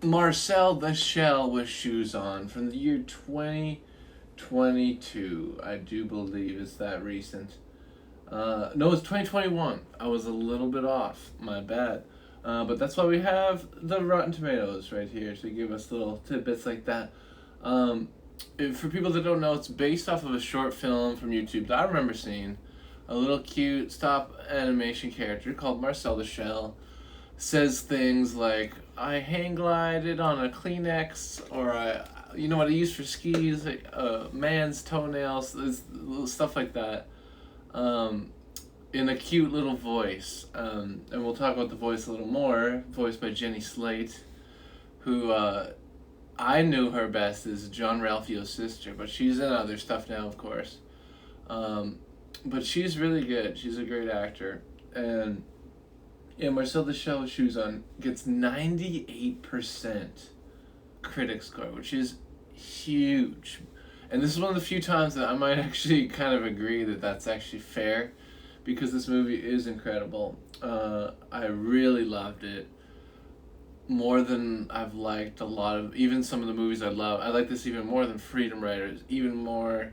Marcel the Shell with Shoes On from the year 2022. I do believe it's that recent. No, it's 2021. I was a little bit off. My bad. But that's why we have the Rotten Tomatoes right here to give us little tidbits like that. Um, for people that don't know, it's based off of a short film from YouTube that I remember seeing. A little cute stop animation character called Marcel the Shell says things like, I hang glided on a Kleenex, or you know what I use for skis, a man's toenails, stuff like that. Um, in a cute little voice. And we'll talk about the voice a little more, voiced by Jenny Slate, who I knew her best as John Ralphio's sister, but she's in other stuff now, of course. Um, but she's really good. She's a great actor. And yeah, Marcel the Shell with Shoes On gets 98% critic score, which is huge. And this is one of the few times that I might actually kind of agree that that's actually fair because this movie is incredible. I really loved it more than I've liked a lot of, even some of the movies I love. I like this even more than Freedom Writers, even more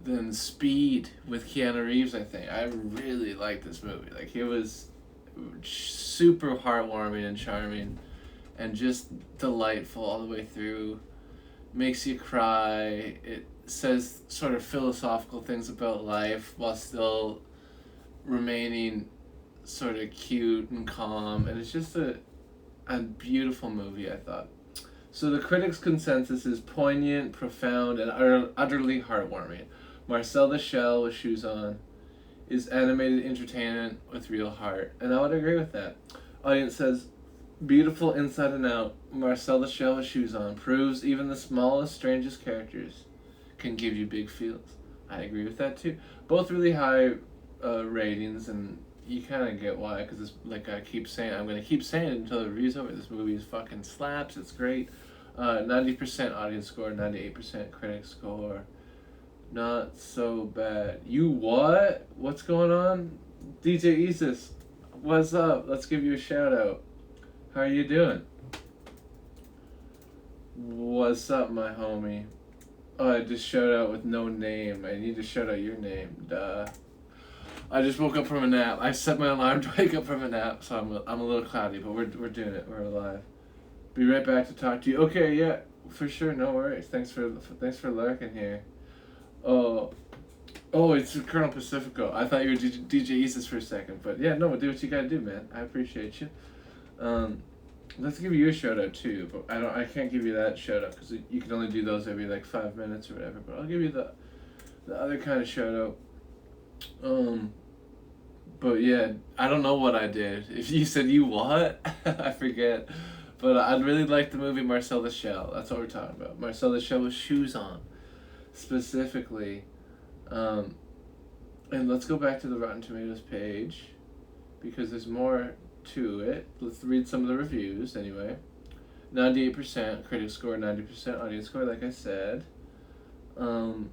than Speed with Keanu Reeves, I think. I really liked this movie. Like, it was super heartwarming and charming and just delightful all the way through. Makes you cry. It says sort of philosophical things about life while still remaining sort of cute and calm. And it's just a beautiful movie, I thought. So the critics' consensus is poignant, profound, and utterly heartwarming. Marcel the Shell with Shoes On is animated entertainment with real heart. And I would agree with that. Audience says, beautiful inside and out, Marcel the Shell with Shoes On proves even the smallest, strangest characters can give you big feels. I agree with that too. Both really high ratings, and you kind of get why, because it's like I keep saying, I'm going to keep saying it until the review's over. This movie is fucking slaps, it's great. 90% audience score, 98% critic score. Not so bad. You what? What's going on? DJ Isis, what's up? Let's give you a shout out. How are you doing? What's up, my homie? Oh, I just shout out with no name. I need to shout out your name. Duh. I just woke up from a nap. I set my alarm to wake up from a nap, so I'm a little cloudy, but we're doing it. We're alive. Be right back to talk to you. Okay, yeah, for sure. No worries. Thanks for lurking here. Oh, oh, it's Colonel Pacifico. I thought you were DJ Isis for a second, but yeah, no, do what you gotta do, man. I appreciate you. Um, let's give you a shout out too, but I can't give you that shout out because you can only do those every like 5 minutes or whatever. But I'll give you the other kind of shout out. Um, but yeah, I don't know what I did. If you said you what, I forget. But I'd really like the movie Marcel the Shell. That's what we're talking about. Marcel the Shell with Shoes On, specifically. Um, and let's go back to the Rotten Tomatoes page because there's more to it. Let's read some of the reviews anyway. 98% critic score, 90% audience score, like I said. Um,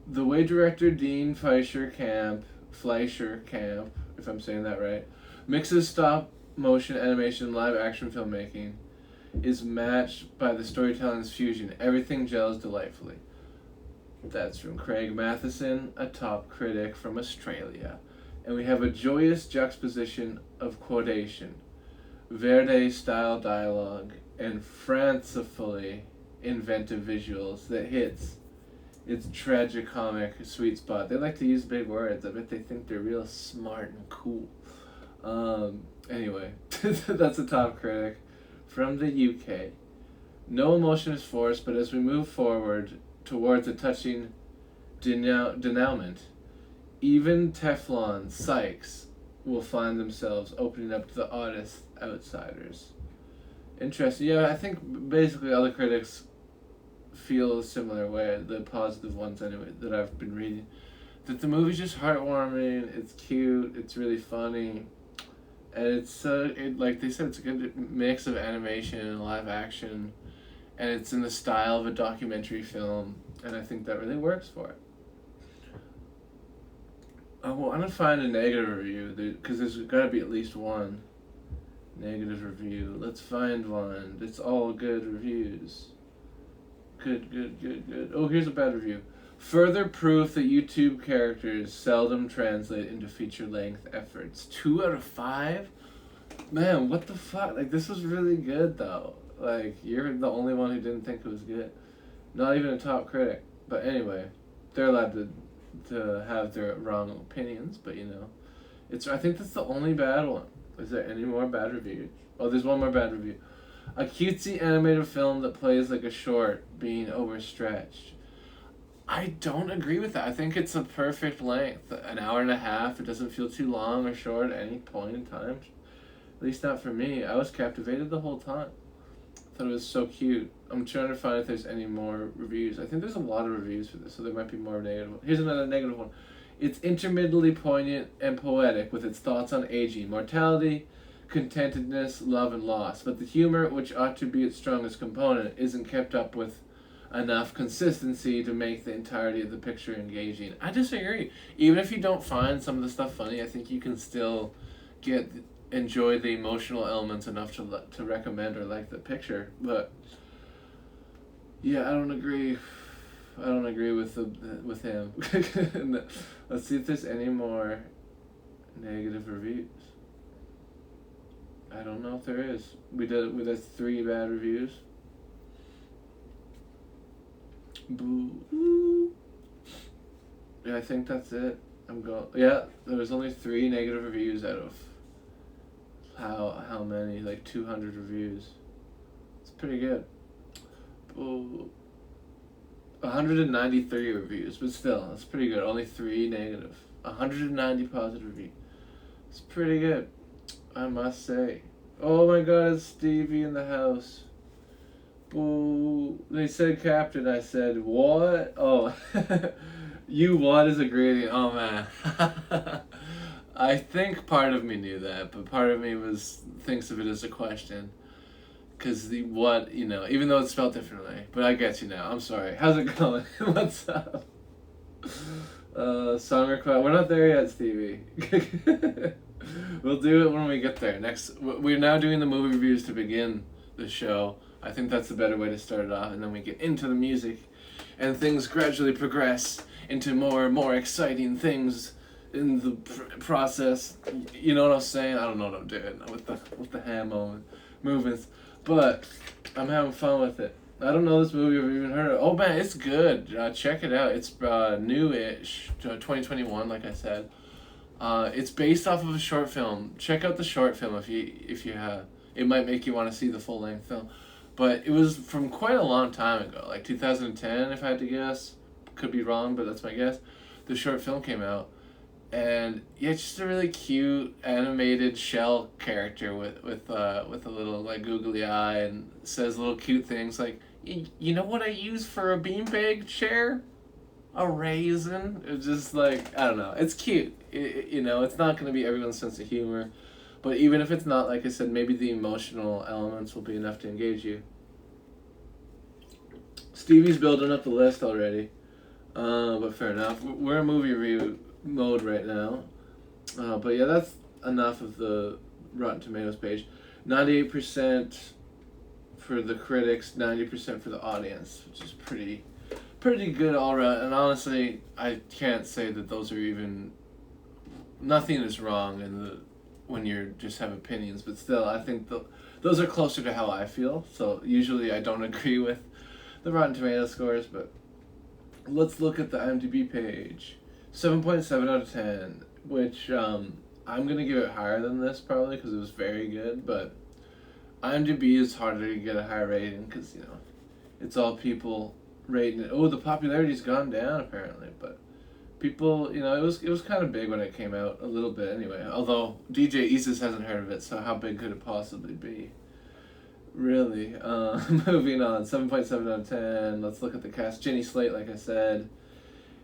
the way director Dean Fleischer Camp, if I'm saying that right, mixes stop motion animation and live action filmmaking is matched by the storytelling's fusion. Everything gels delightfully. That's from Craig Matheson, a top critic from Australia. And we have a joyous juxtaposition of quotation, Verdi-style dialogue, and fancifully inventive visuals that hits its tragicomic sweet spot. They like to use big words. I bet they think they're real smart and cool. Anyway, that's a top critic from the UK. No emotion is forced, but as we move forward towards a touching denouement, even Teflon Sykes will find themselves opening up to the oddest outsiders. Interesting. Yeah, I think basically all the critics feel a similar way, the positive ones anyway, that I've been reading. That the movie's just heartwarming, it's cute, it's really funny, and it's, like they said, it's a good mix of animation and live action, and it's in the style of a documentary film, and I think that really works for it. I want to find a negative review because there's got to be at least one. Negative review. Let's find one. It's all good reviews. Good, good, good, good. Oh, here's a bad review. Further proof that YouTube characters seldom translate into feature-length efforts. 2 out of 5? Man, what the fuck? Like, this was really good, though. Like, you're the only one who didn't think it was good. Not even a top critic. But anyway, they're allowed to have their wrong opinions, but you know. I think that's the only bad one. Is there any more bad reviews? Oh, there's one more bad review. A cutesy animated film that plays like a short being overstretched. I don't agree with that. I think it's a perfect length. An hour and a half. It doesn't feel too long or short at any point in time. At least not for me. I was captivated the whole time. I thought it was so cute. I'm trying to find if there's any more reviews. I think there's a lot of reviews for this, so there might be more negative ones. Here's another negative one. It's intermittently poignant and poetic with its thoughts on aging, mortality, contentedness, love, and loss. But the humor, which ought to be its strongest component, isn't kept up with enough consistency to make the entirety of the picture engaging. I disagree. Even if you don't find some of the stuff funny, I think you can still enjoy the emotional elements enough to recommend or like the picture. But yeah, I don't agree. I don't agree with him. Let's see if there's any more negative reviews. I don't know if there is. We did 3 bad reviews. Boo. Yeah, I think that's it. Yeah, there was only 3 negative reviews out of how many? Like 200 reviews. It's pretty good. Boo. 193 reviews, but still, that's pretty good. Only 3 negative. 190 positive reviews. It's pretty good, I must say. Oh my god, it's Stevie in the house. Boo. They said Captain, I said, what? Oh, you what is a gradient? Oh man. I think part of me knew that, but part of me thinks of it as a question. Because the what, you know, even though it's spelled differently. But I get you now. I'm sorry. How's it going? What's up? Song request. We're not there yet, Stevie. We'll do it when we get there. We're now doing the movie reviews to begin the show. I think that's a better way to start it off. And then we get into the music. And things gradually progress into more and more exciting things in the process. You know what I'm saying? I don't know what I'm doing with the hand movements. But I'm having fun with it. I don't know this movie I've even heard of. Oh man, it's good. Check it out. It's new-ish, 2021, like I said. It's based off of a short film. Check out the short film if you have. It might make you want to see the full-length film. But it was from quite a long time ago, like 2010, if I had to guess. Could be wrong, but that's my guess. The short film came out. And yeah, it's just a really cute animated shell character with a little like googly eye and says little cute things like, you know what I use for a beanbag chair? A raisin. It's just like, I don't know. It's cute. You know, it's not going to be everyone's sense of humor, but even if it's not, like I said, maybe the emotional elements will be enough to engage you. Stevie's building up the list already, but fair enough. We're in movie review mode right now, but yeah, that's enough of the Rotten Tomatoes page. 98% for the critics, 90% for the audience, which is pretty good all around. And honestly, I can't say that those are even. Nothing is wrong when you just have opinions, but still, I think those are closer to how I feel. So usually, I don't agree with the Rotten Tomatoes scores, but let's look at the IMDb page. 7.7 out of 10, which I'm going to give it higher than this probably because it was very good, but IMDb is harder to get a high rating because, you know, it's all people rating it. Oh, the popularity's gone down apparently, but people, you know, it was kind of big when it came out, a little bit anyway, although DJ Isis hasn't heard of it, so how big could it possibly be? Really. Moving on, 7.7 out of 10, let's look at the cast. Jenny Slate, like I said,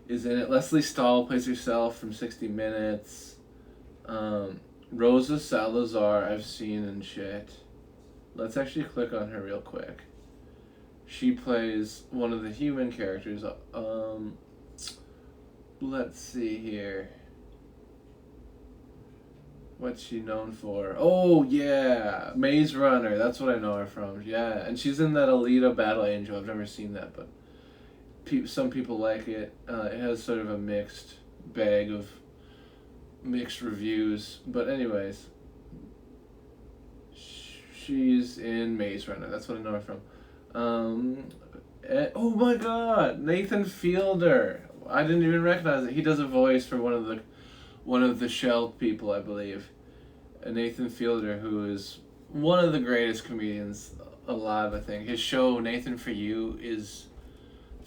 is in it. Leslie Stahl plays herself from 60 Minutes. Rosa Salazar I've seen in shit. Let's actually click on her real quick. She plays one of the human characters. Let's see here. What's she known for? Oh yeah, Maze Runner. That's what I know her from. Yeah, and she's in that Alita Battle Angel. I've never seen that, but some people like it. It has sort of a mixed bag of mixed reviews. But anyways, she's in Maze Runner. That's what I know her from. Oh my God, Nathan Fielder. I didn't even recognize it. He does a voice for one of the Shell people, I believe. Nathan Fielder, who is one of the greatest comedians alive, I think. His show, Nathan For You, is...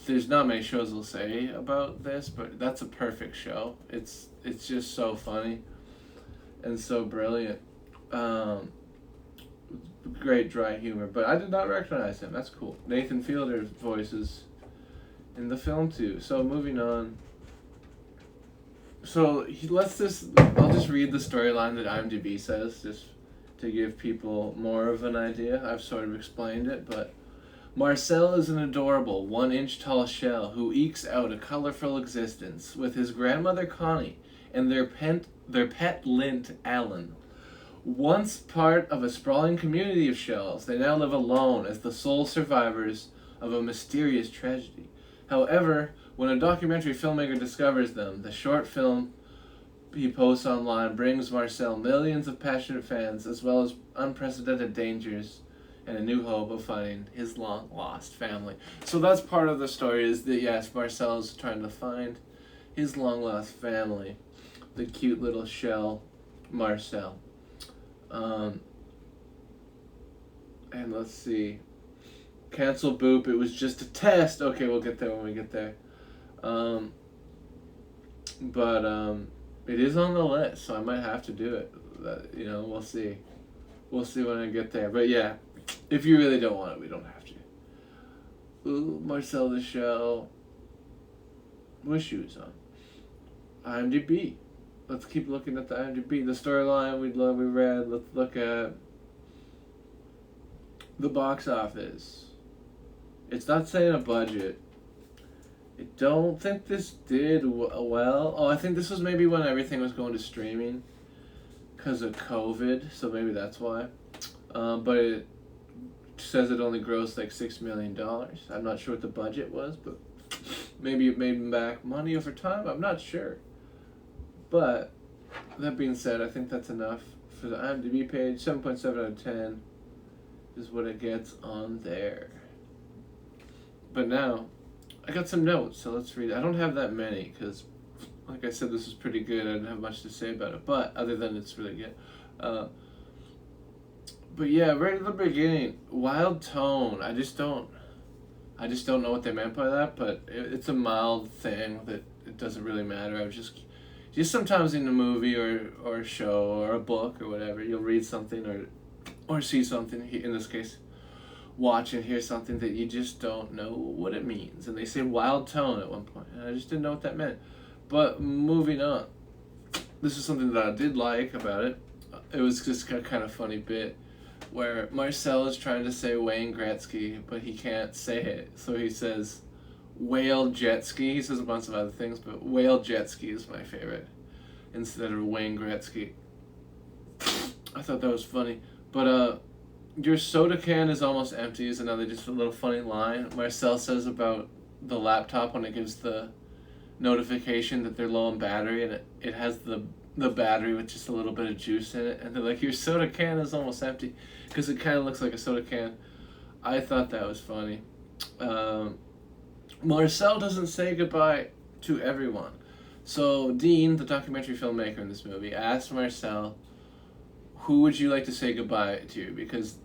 There's not many shows I'll say about this, but that's a perfect show. It's just so funny and so brilliant. Great dry humor, but I did not recognize him. That's cool. Nathan Fielder's voice is in the film too. So moving on. So I'll just read the storyline that IMDb says, just to give people more of an idea. I've sort of explained it, but Marcel is an adorable 1-inch tall shell who ekes out a colorful existence with his grandmother Connie and their pet lint Alan. Once part of a sprawling community of shells, they now live alone as the sole survivors of a mysterious tragedy. However, when a documentary filmmaker discovers them, the short film he posts online brings Marcel millions of passionate fans, as well as unprecedented dangers and a new hope of finding his long-lost family. So that's part of the story, is that, yes, Marcel is trying to find his long-lost family, the cute little shell Marcel. And let's see. Cancel Boop, it was just a test. Okay, we'll get there when we get there. But it is on the list, so I might have to do it. We'll see. We'll see when I get there. But yeah, if you really don't want it, we don't have to. Ooh, Marcel the Shell. What shoes on? IMDb. Let's keep looking at the IMDb. The storyline we read. Let's look at the box office. It's not saying a budget. I don't think this did well. Oh, I think this was maybe when everything was going to streaming because of COVID, so maybe that's why. But it says it only grossed like $6 million. I'm not sure what the budget was, but maybe it made back money over time. I'm not sure. But that being said, I think that's enough for the IMDb page. 7.7 out of 10 is what it gets on there. But now, I got some notes, so let's read. I don't have that many because, like I said, this is pretty good. I didn't have much to say about it, but other than it's really good. But yeah, right at the beginning, wild tone. I just don't know what they meant by that, but it's a mild thing that it doesn't really matter. I was just sometimes in a movie or a show or a book or whatever, you'll read something or see something, in this case, watch and hear something that you just don't know what it means. And they say wild tone at one point, and I just didn't know what that meant. But moving on, this is something that I did like about it. It was just a kind of funny bit where Marcel is trying to say Wayne Gretzky, but he can't say it. So he says whale jet ski. He says a bunch of other things, but whale jet ski is my favorite instead of Wayne Gretzky. I thought that was funny. But your soda can is almost empty is another just a little funny line Marcel says about the laptop when it gives the notification that they're low on battery, and it has the battery with just a little bit of juice in it, and they're like, your soda can is almost empty, because it kind of looks like a soda can. I thought that was funny. Marcel doesn't say goodbye to everyone. So Dean, the documentary filmmaker in this movie, asked Marcel, who would you like to say goodbye to? Because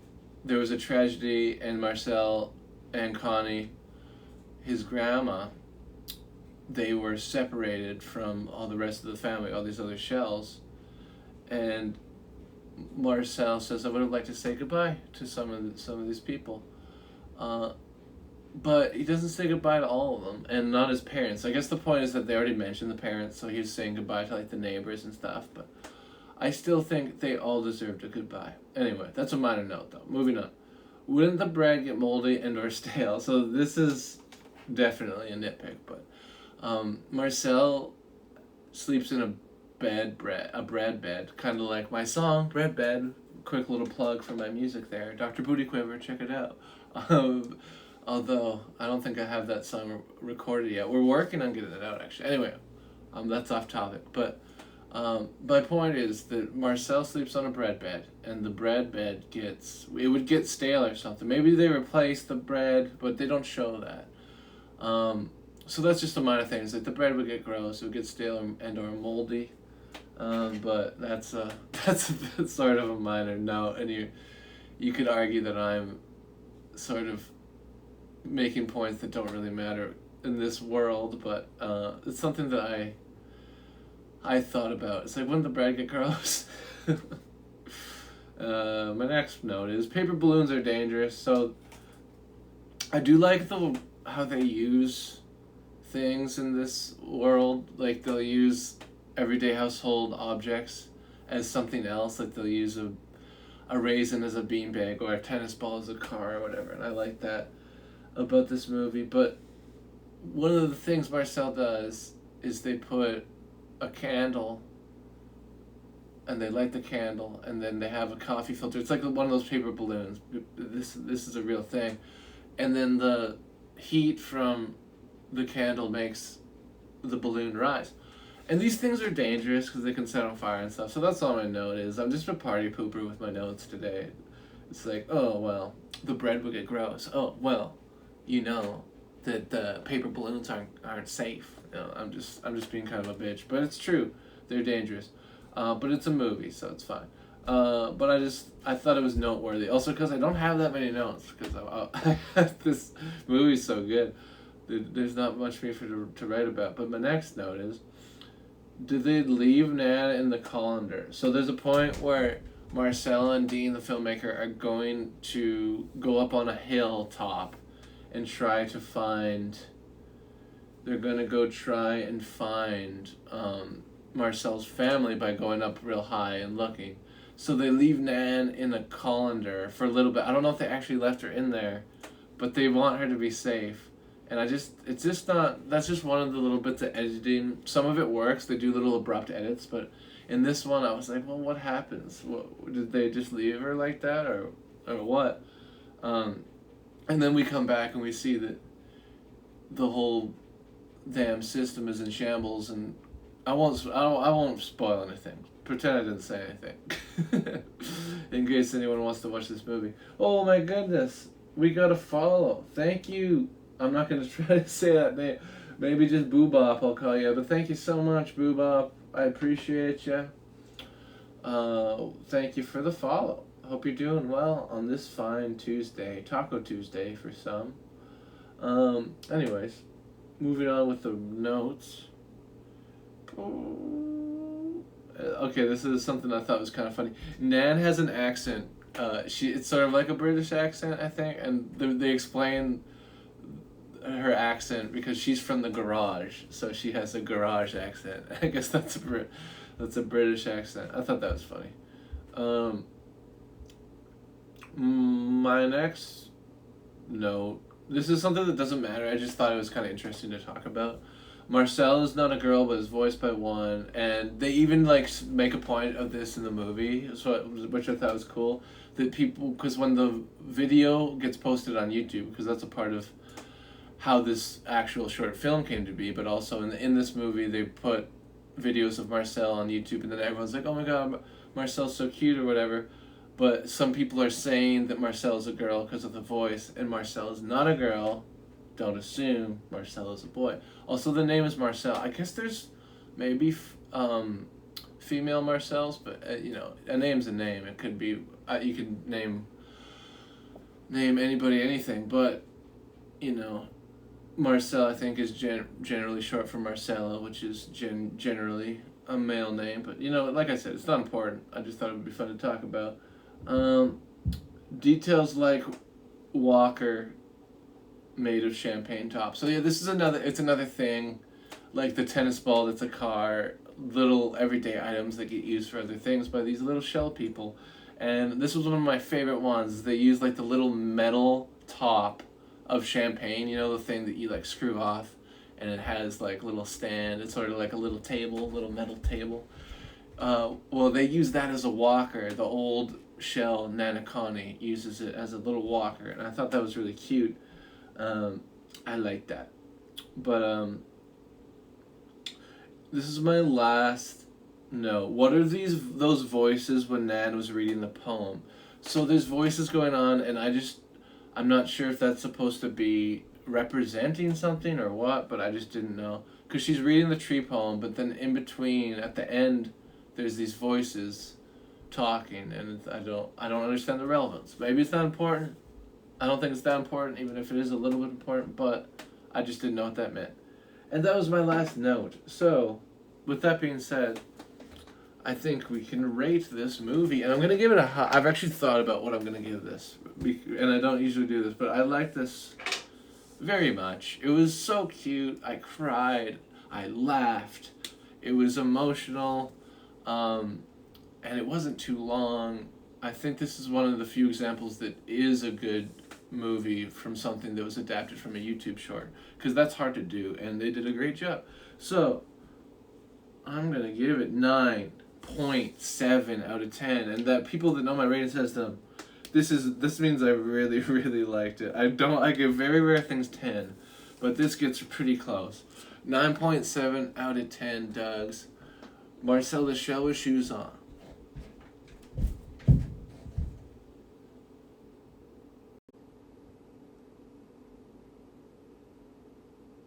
there was a tragedy, and Marcel and Connie, his grandma, they were separated from all the rest of the family, all these other shells. And Marcel says, I would have liked to say goodbye to some of these people. But he doesn't say goodbye to all of them, and not his parents. I guess the point is that they already mentioned the parents, so he was saying goodbye to like the neighbors and stuff, but I still think they all deserved a goodbye. Anyway, that's a minor note though. Moving on. Wouldn't the bread get moldy and or stale? So this is definitely a nitpick, but Marcel sleeps in a bread bed, kind of like my song Bread Bed. Quick little plug for my music there, Dr. Booty Quiver, check it out. Um, Although I don't think I have that song recorded yet. We're working on getting it out actually. Anyway, that's off topic. But my point is that Marcel sleeps on a bread bed, and the bread bed would get stale or something. Maybe they replace the bread, but they don't show that. So that's just a minor thing. Is that the bread would get gross, it would get stale and or moldy. But that's that's sort of a minor note, and you could argue that I'm sort of making points that don't really matter in this world, but it's something that I thought about. It's like, wouldn't the bread get gross? My next note is paper balloons are dangerous. So I do like how they use things in this world. Like they'll use everyday household objects as something else. Like they'll use a raisin as a beanbag or a tennis ball as a car or whatever. And I like that about this movie. But one of the things Marcel does is they put a candle and they light the candle and then they have a coffee filter. It's like one of those paper balloons. This is a real thing. And then the heat from the candle makes the balloon rise. And these things are dangerous because they can set on fire and stuff. So that's all my note is. I'm just a party pooper with my notes today. It's like, oh, well, the bread would get gross. Oh, well, you know that the paper balloons aren't safe. You know, I'm just being kind of a bitch. But it's true. They're dangerous. But it's a movie, so it's fine. But I thought it was noteworthy. Also because I don't have that many notes. Because this movie's so good. There's not much for me to write about. But my next note is, did they leave Nan in the colander? So there's a point where Marcel and Dean, the filmmaker, are going to go up on a hilltop and try to find... They're going to go try and find Marcel's family by going up real high and looking. So they leave Nan in a colander for a little bit. I don't know if they actually left her in there, but they want her to be safe. And it's just not, that's just one of the little bits of editing. Some of it works, they do little abrupt edits, but in this one I was like, well, what happens? Did they just leave her like that, or what? And then we come back and we see that the whole damn system is in shambles, and I won't spoil anything. Pretend I didn't say anything. In case anyone wants to watch this movie. Oh my goodness, we got a follow. Thank you. I'm not going to try to say that name. Maybe just Boobop I'll call you. But thank you so much, Boobop. I appreciate you. Thank you for the follow. Hope you're doing well on this fine Tuesday. Taco Tuesday for some. Anyways, moving on with the notes. Okay, this is something I thought was kind of funny. Nan has an accent. It's sort of like a British accent, I think. And they explain her accent because she's from the garage, so she has a garage accent. I guess that's a British accent. I thought that was funny. My next note, this is something that doesn't matter. I just thought it was kind of interesting to talk about. Marcel is not a girl, but is voiced by one, and they even make a point of this in the movie, which I thought was cool. That people, because when the video gets posted on YouTube, because that's a part of how this actual short film came to be, but also in this movie they put videos of Marcel on YouTube, and then everyone's like, oh my god, Marcel's so cute or whatever. But some people are saying that Marcel is a girl because of the voice, and Marcel is not a girl. Don't assume Marcel is a boy. Also, the name is Marcel. I guess there's maybe female Marcels, but a name's a name. It could be you can name anybody anything, but Marcel, I think, is generally short for Marcella, which is generally a male name. But, like I said, it's not important. I just thought it would be fun to talk about. Details like Walker made of champagne top. So, yeah, it's another thing. Like the tennis ball that's a car. Little everyday items that get used for other things by these little shell people. And this was one of my favorite ones. They used, the little metal top of champagne, the thing that you screw off, and it has little stand. It's sort of like a little metal table, Well, they use that as a walker. The old shell Nanakani uses it as a little walker, and I thought that was really cute. I like that. But this is my last note. What are those voices when Nan was reading the poem? So there's voices going on, and I'm not sure if that's supposed to be representing something or what, but I just didn't know. Because she's reading the tree poem, but then in between, at the end, there's these voices talking, and I don't understand the relevance. Maybe it's not important. I don't think it's that important, even if it is a little bit important, but I just didn't know what that meant. And that was my last note. So, with that being said, I think we can rate this movie, and I'm going to give it a high. I've actually thought about what I'm going to give this, and I don't usually do this, but I like this very much. It was so cute. I cried. I laughed. It was emotional, and it wasn't too long. I think this is one of the few examples that is a good movie from something that was adapted from a YouTube short, because that's hard to do, and they did a great job. So, I'm going to give it 9.7 out of 10, and that people that know my rating system, this means I really, really liked it. I give very rare things 10, but this gets pretty close. 9.7 out of 10 Dougs. Marcel the Shell with shoes on.